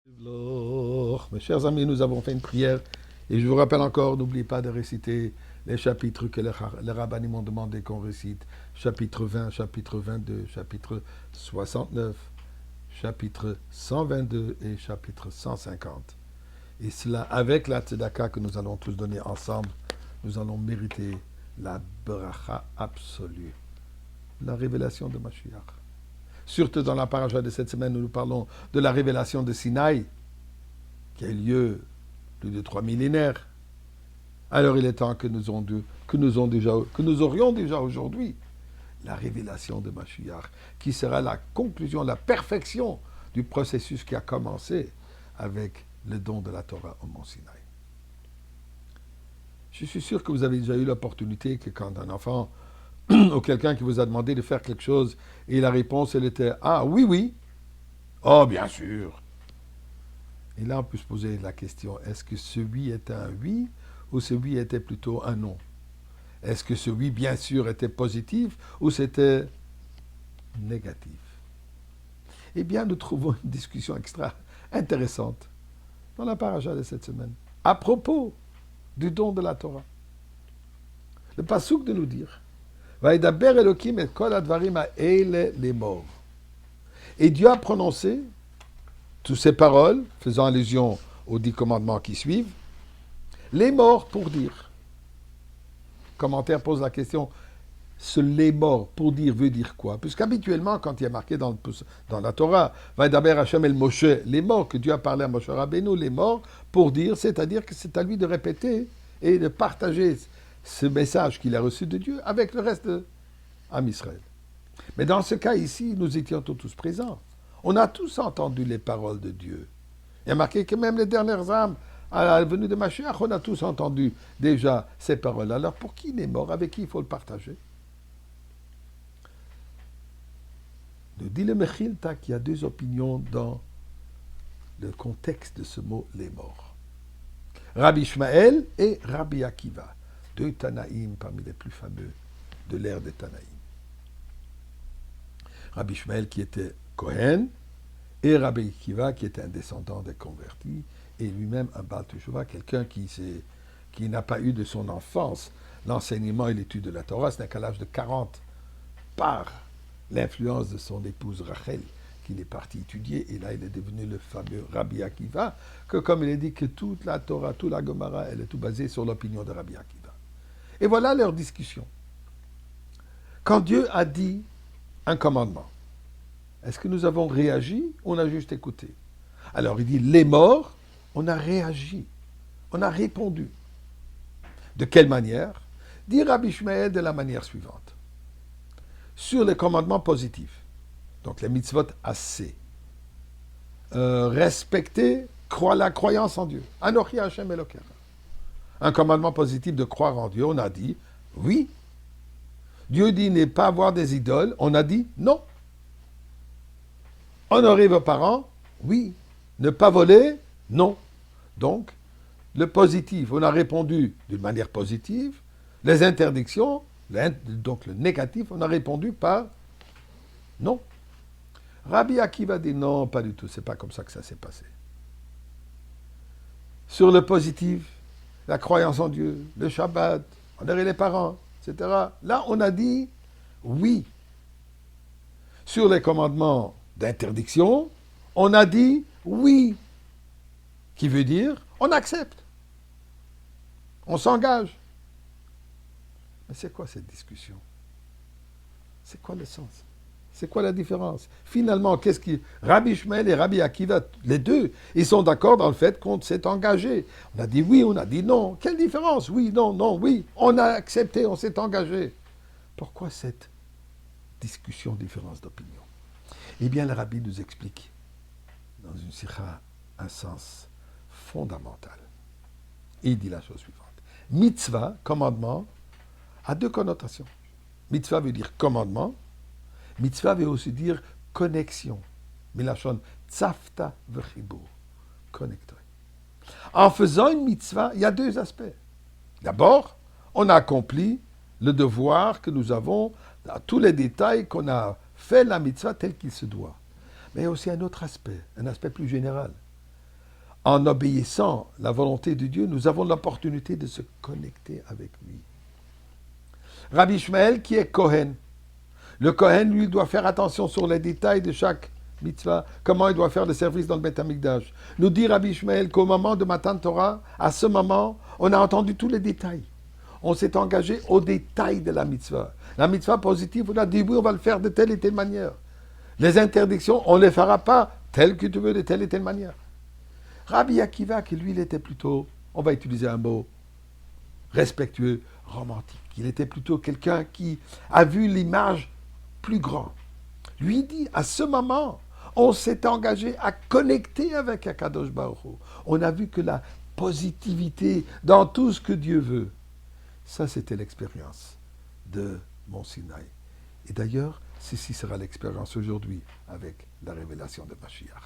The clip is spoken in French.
Mes chers amis, nous avons fait une prière et je vous rappelle encore, n'oubliez pas de réciter les chapitres que les rabbinim m'ont demandé qu'on récite. Chapitre 20, chapitre 22, chapitre 69, chapitre 122 et chapitre 150. Et cela, avec la tzedaka que nous allons tous donner ensemble, nous allons mériter la bracha absolue, la révélation de Mashiach. Surtout dans la paracha de cette semaine, nous parlons de la révélation de Sinaï, qui a eu lieu plus de 3 millénaires. Alors il est temps que nous aurions déjà aujourd'hui la révélation de Mashiach, qui sera la conclusion, la perfection du processus qui a commencé avec le don de la Torah au mont Sinaï. Je suis sûr que vous avez déjà eu l'opportunité que quand un enfant ou quelqu'un qui vous a demandé de faire quelque chose et la réponse elle était « Ah oui, oui »,« Oh bien sûr ». Et là on peut se poser la question, est-ce que ce oui était un oui ou ce oui était plutôt un non? Est-ce que ce oui bien sûr était positif ou c'était négatif? Eh bien nous trouvons une discussion extra intéressante dans la paracha de cette semaine à propos du don de la Torah. Le passouk de nous dire Vaïdaber Elohim et kol advarim ha'ele lemor. Et Dieu a prononcé toutes ces paroles, faisant allusion aux 10 commandements qui suivent, les morts pour dire. Commentaire pose la question, ce les morts pour dire veut dire quoi? Puisqu'habituellement, quand il y a marqué dans la Torah, Vaïdaber Hashem el Moshe, les morts, que Dieu a parlé à Moshe Rabbeinu, les morts pour dire, c'est-à-dire que c'est à lui de répéter et de partager ce message qu'il a reçu de Dieu avec le reste de Israël. Mais dans ce cas ici, nous étions tous présents. On a tous entendu les paroles de Dieu. Il y a marqué que même les dernières âmes, à la venue de Mashiach, on a tous entendu déjà ces paroles. Alors pour qui il est mort? Avec qui il faut le partager? Nous dit le Mechilta qu'il y a 2 opinions dans le contexte de ce mot les morts. Rabbi Ishmael et Rabbi Akiva, 2 Tanaïm parmi les plus fameux de l'ère des Tanaïm. Rabbi Ishmael qui était Kohen, et Rabbi Akiva qui était un descendant des convertis, et lui-même un Baal Teshuvah, quelqu'un qui n'a pas eu de son enfance l'enseignement et l'étude de la Torah, ce n'est qu'à l'âge de 40, par l'influence de son épouse Rachel, qu'il est parti étudier, et là il est devenu le fameux Rabbi Akiva, que comme il est dit que toute la Torah, toute la Gemara, elle est tout basée sur l'opinion de Rabbi Akiva. Et voilà leur discussion. Quand Dieu a dit un commandement, est-ce que nous avons réagi ou on a juste écouté? Alors il dit, les morts, on a réagi, on a répondu. De quelle manière? Dit Rabbi Ishmael de la manière suivante. Sur les commandements positifs, donc les mitzvot assez, respecter la croyance en Dieu. Anochi Hashem Elokecha. Un commandement positif de croire en Dieu, on a dit oui. Dieu dit ne pas avoir des idoles, on a dit non. Honorer vos parents, oui. Ne pas voler, non. Donc, le positif, on a répondu d'une manière positive. Les interdictions, donc le négatif, on a répondu par non. Rabbi Akiva dit non, pas du tout, c'est pas comme ça que ça s'est passé. Sur le positif, la croyance en Dieu, le Shabbat, honorer les parents, etc. Là, on a dit oui. Sur les commandements d'interdiction, on a dit oui, qui veut dire on accepte, on s'engage. Mais c'est quoi cette discussion? C'est quoi le sens? C'est quoi la différence? Finalement, qu'est-ce qui... Rabbi Ishmael et Rabbi Akiva, les deux, ils sont d'accord dans le fait qu'on s'est engagé. On a dit oui, on a dit non. Quelle différence? Oui, non, non, oui. On a accepté, on s'est engagé. Pourquoi cette discussion, différence d'opinion? Eh bien, le Rabbi nous explique dans une sikha un sens fondamental. Et il dit la chose suivante. Mitzvah, commandement, a 2 connotations. Mitzvah veut dire commandement. Mitzvah veut aussi dire connexion. Milachon tzafta v'chibur. Connecter. En faisant une mitzvah, il y a 2 aspects. D'abord, on a accompli le devoir que nous avons, dans tous les détails qu'on a fait la mitzvah tel qu'il se doit. Mais il y a aussi un autre aspect, un aspect plus général. en obéissant la volonté de Dieu, nous avons l'opportunité de se connecter avec lui. Rabbi Ishmael qui est Kohen. Le Kohen, lui, doit faire attention sur les détails de chaque mitzvah, comment il doit faire le service dans le Beth Amikdash. Nous dit Rabbi Ishmael qu'au moment de Matan Torah, à ce moment, on a entendu tous les détails. On s'est engagé aux détails de la mitzvah. La mitzvah positive, on a dit oui, on va le faire de telle et telle manière. Les interdictions, on ne les fera pas telles que tu veux, de telle et telle manière. Rabbi Akiva, qui lui, il était plutôt, on va utiliser un mot respectueux, romantique. Il était plutôt quelqu'un qui a vu l'image plus grande. Lui dit, à ce moment, on s'est engagé à connecter avec Akadosh Baruch Hu. On a vu que la positivité dans tout ce que Dieu veut, ça c'était l'expérience de Mont Sinaï. Et d'ailleurs, ceci sera l'expérience aujourd'hui avec la révélation de Mashiach.